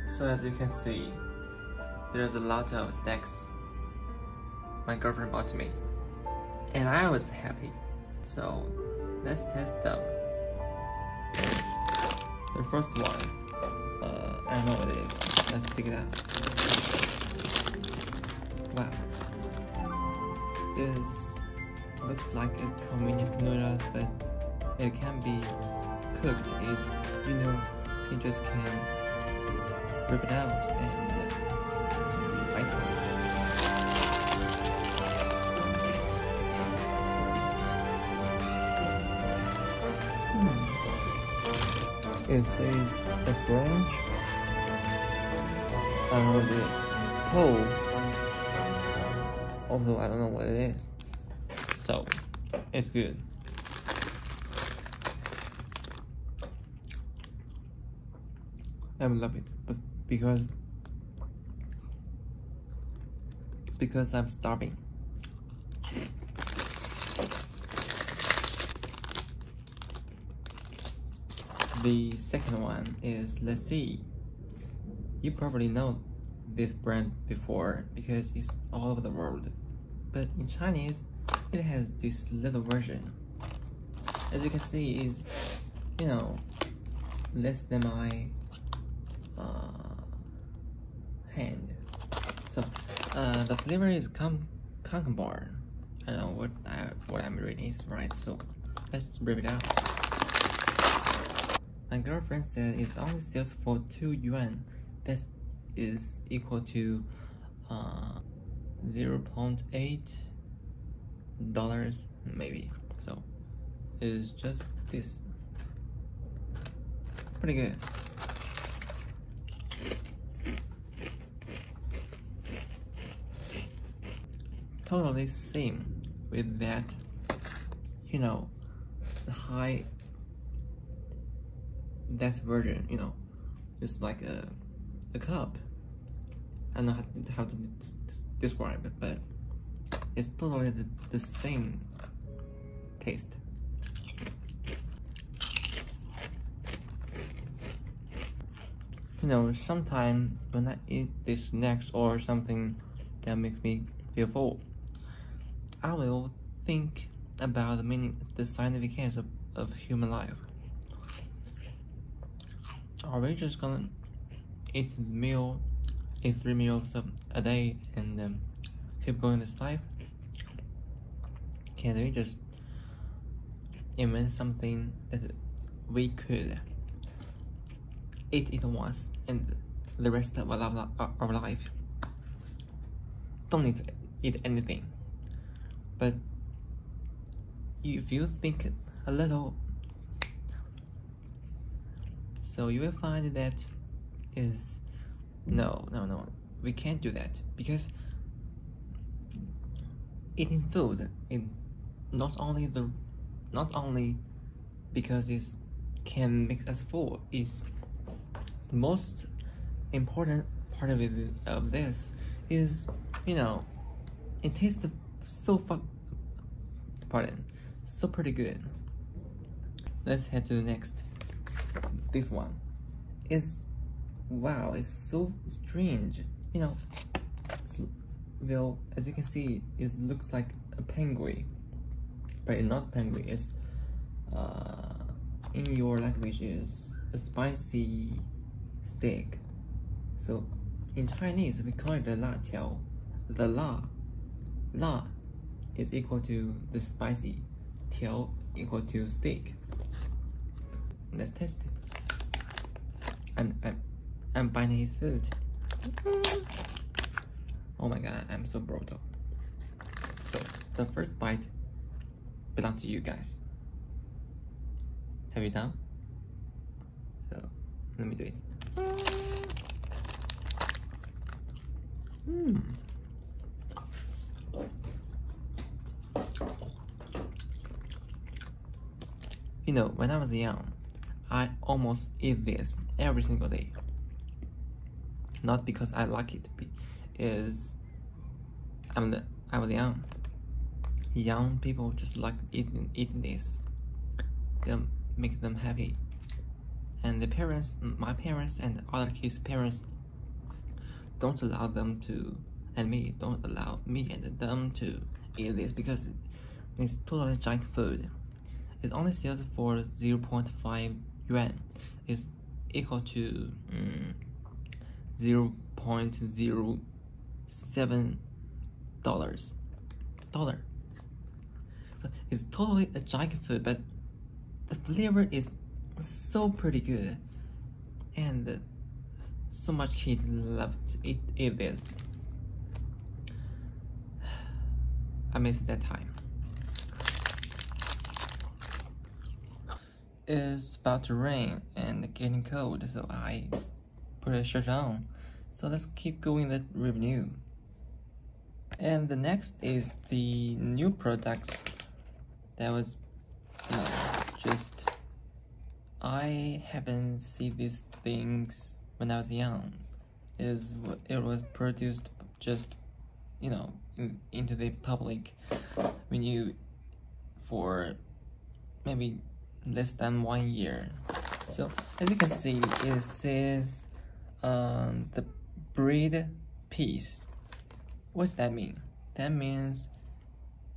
So as you can see, there's a lot of snacks my girlfriend bought to me, and I was happy. So let's test them. The first one, I don't know what it is. Let's pick it out. Wow, this looks like a convenient noodles, but it can be cooked. You just can rip it out and bite it. It says the French. I don't know the whole. Also, I don't know what it is. So, it's good. I love it, but because I'm starving. The second one is Lassi. You probably know this brand before because it's all over the world, but in Chinese it has this little version. As you can see, is less than my hand. So the flavor is Kankenbar. I don't know what I'm reading is right, so let's rip it out. My girlfriend said it only sells for 2 yuan. That is equal to $0.8 maybe. So it's just this. Pretty good. Totally same with that, the high. That version, it's like a cup. I don't know how to describe it, but it's totally the same taste. Sometimes when I eat these snacks or something that makes me feel full, I will think about the meaning, the significance of human life. Are we just gonna eat 3 meals a day and keep going this life? Can we just invent something that we could eat it once and the rest of our life don't need to eat anything? But if you think a little, so you will find that is no, we can't do that, because eating food not only because it can make us full, is the most important part of this is it tastes so pretty good. Let's head to the next. This one is, wow, it's so strange. Well, as you can see, it looks like a penguin, but it's not penguin. It's in your language is a spicy steak. So in Chinese we call it the la tiao. The la is equal to the spicy, tiao equal to steak. Let's test it. I'm biting his food. Oh my god, I'm so brutal. So the first bite belongs to you guys. Have you done? So let me do it. When I was young, I almost eat this every single day. Not because I like it, I was young. Young people just like eating this. They make them happy. And my parents and other kids' parents don't allow them to, and me, don't allow me and them to eat this because it's totally junk food. It only sells for 0.5 yuan. It's equal to 0.07 dollars. So it's totally a junk food, but the flavor is so pretty good, and so much kids love to eat this. I miss that time. It's about to rain and getting cold, so I put a shirt on. So let's keep going the review. And the next is the new products that was just I haven't seen these things when I was young. It was produced just into the public for maybe less than 1 year. So as you can see, it says the bread piece. What's that mean? That means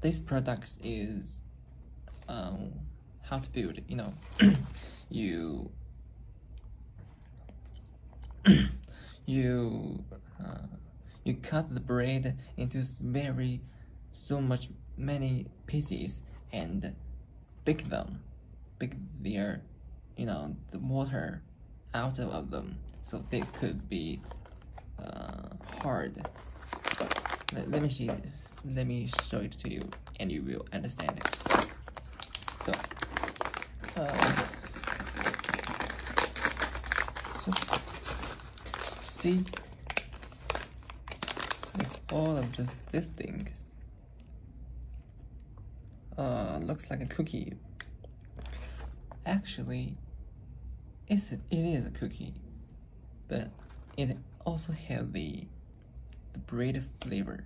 this product is how to build it. You you cut the bread into many pieces and bake them. Bake their the water out of them, so they could be hard. Let me see this. Let me show it to you, and you will understand it. So, see, it's all of just these things. Looks like a cookie. Actually, it is a cookie, but it also has the bread flavor.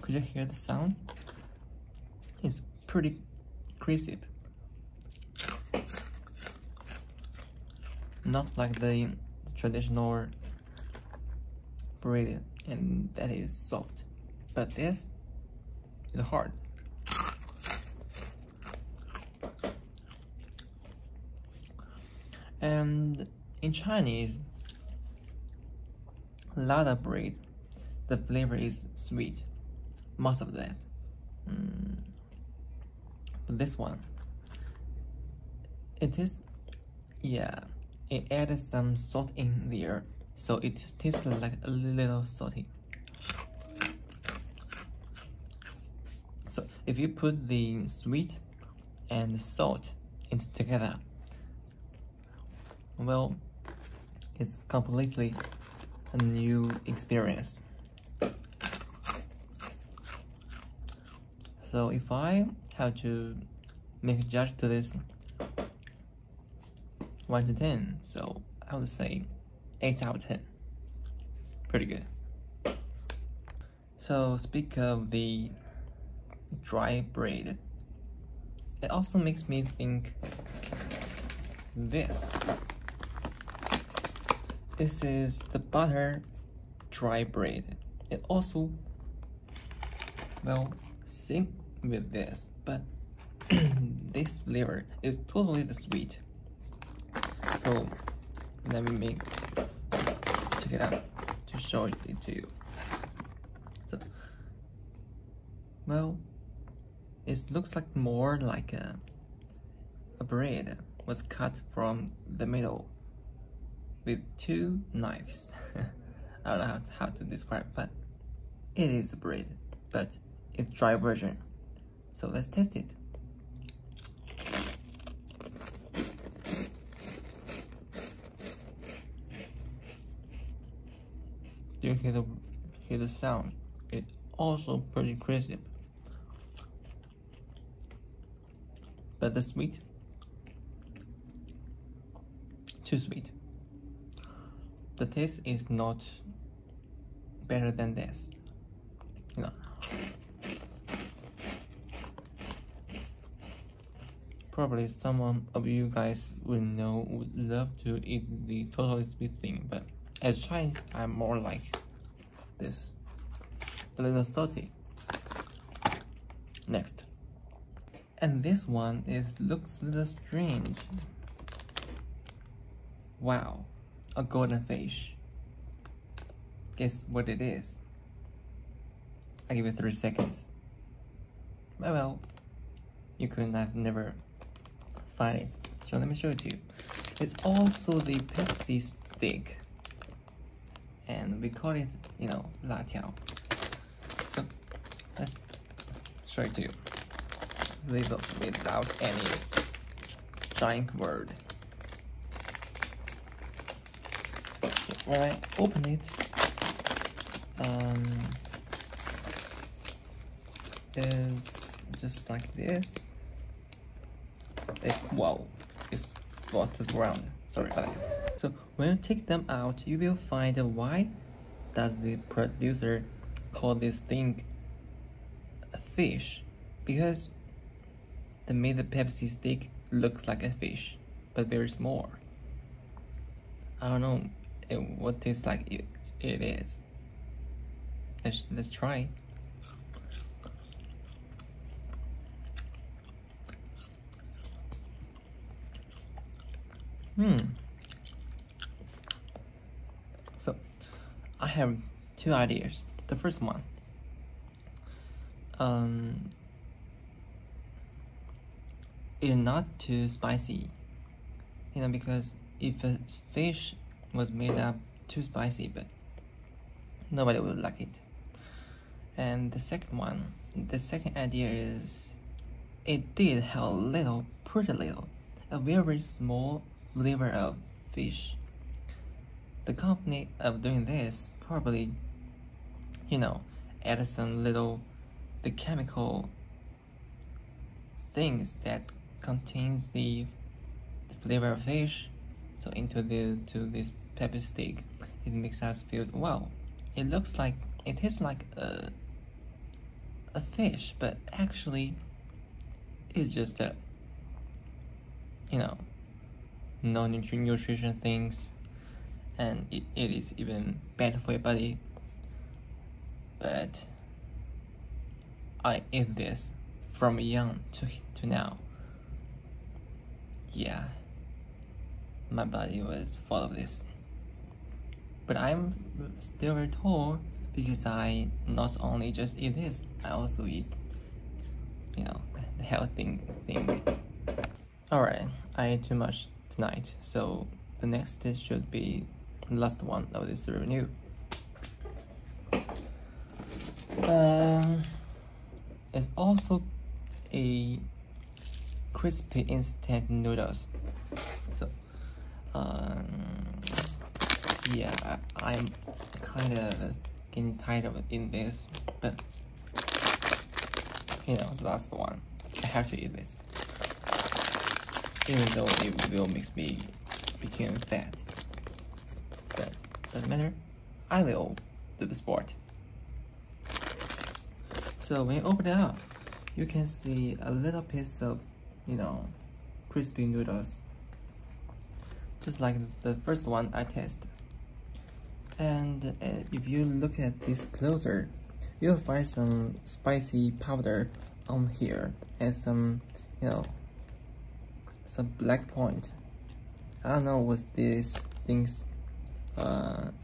Could you hear the sound? It's pretty crisp. Not like the traditional bread, and that is soft, but this is hard. And in Chinese, a lot of bread, the flavor is sweet, most of that. But this one, it added some salt in there, so it tastes like a little salty. So if you put the sweet and the salt together, well, it's completely a new experience. So if I have to make a judge to this 1 to 10, so I would say 8 out of 10. Pretty good. So speak of the dry bread, it also makes me think this. This is the butter dry bread. It also, well, sync with this, but this flavor is totally the sweet. So let me check it out to show it to you. So, well, it looks like more like a bread was cut from the middle with 2 knives. I don't know how to describe, but it is a bread, but it's dry version. So let's test it. Do you hear the sound? It's also pretty crisp. But the sweet, too sweet. The taste is not better than this. Probably some of you guys would love to eat the totally sweet thing, but as Chinese, I'm more like this, a little salty. Next, and this one looks a little strange. Wow, a golden fish. Guess what it is? I give it 3 seconds. Well, you could have never find it. So let me show it to you. It's also the Pepsi stick, and we call it, La Tiao. So let's show it to you. Without any giant word. So when I open it, is just like this. Wow, it's brought to the ground. Sorry about that. So when you take them out, you will find why does the producer call this thing a fish? Because they made the Pepsi stick looks like a fish, but very small. I don't know what tastes like it is. Let's try. So I have 2 ideas. The first one, it's not too spicy, because if a fish was made up too spicy, but nobody would like it. And the second idea is it did have a very small flavor of fish. The company of doing this probably, added some the chemical things that contains the flavor of fish. So into this pepper stick, it makes us feel, wow, it tastes like a fish, but actually it's just no nutrition things, and it is even bad for your body. But I ate this from young to now. Yeah, my body was full of this. But I'm still very tall because I not only just eat this, I also eat, the healthy thing. Alright, I ate too much tonight, so the next dish should be the last one of this review. It's also a crispy instant noodles. So, yeah, I'm kind of getting tired of eating this, but the last one, I have to eat this, even though it will make me become fat. But doesn't matter, I will do the sport. So when you open it up, you can see a little piece of, crispy noodles, just like the first one I tested. And if you look at this closer, you'll find some spicy powder on here and some, some black point. I don't know what's this thing's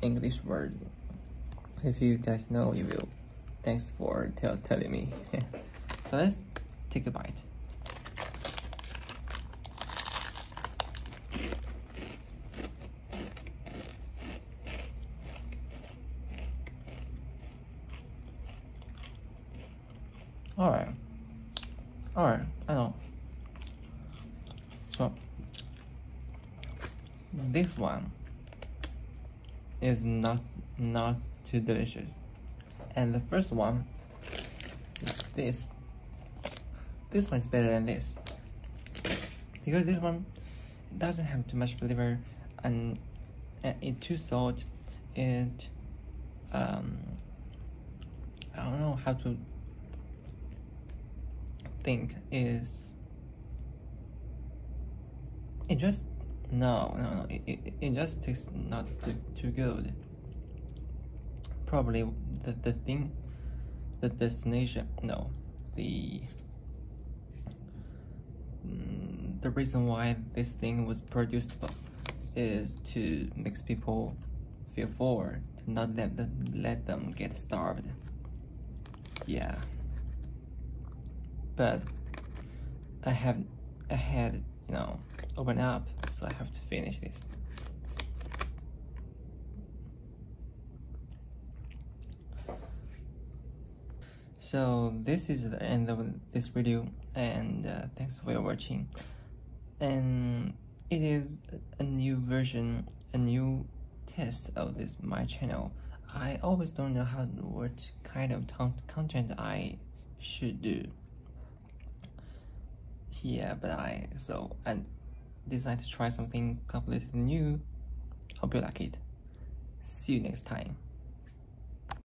English word. If you guys know, you will. Thanks for telling me. So let's take a bite. Alright, I know. So this one is not too delicious, and the first one is this. This one is better than this because this one doesn't have too much flavor, and it's too salt. It I don't know how to think, is it just no, it just tastes not too good. Probably the thing, the destination, no, the reason why this thing was produced is to make people feel forward, to not let them get starved. Yeah, but I had open up, so I have to finish this. So this is the end of this video, and thanks for watching. And it is a new version, a new test of my channel. I always don't know what kind of content I should do. Yeah, but I decided to try something completely new. Hope you like it. See you next time.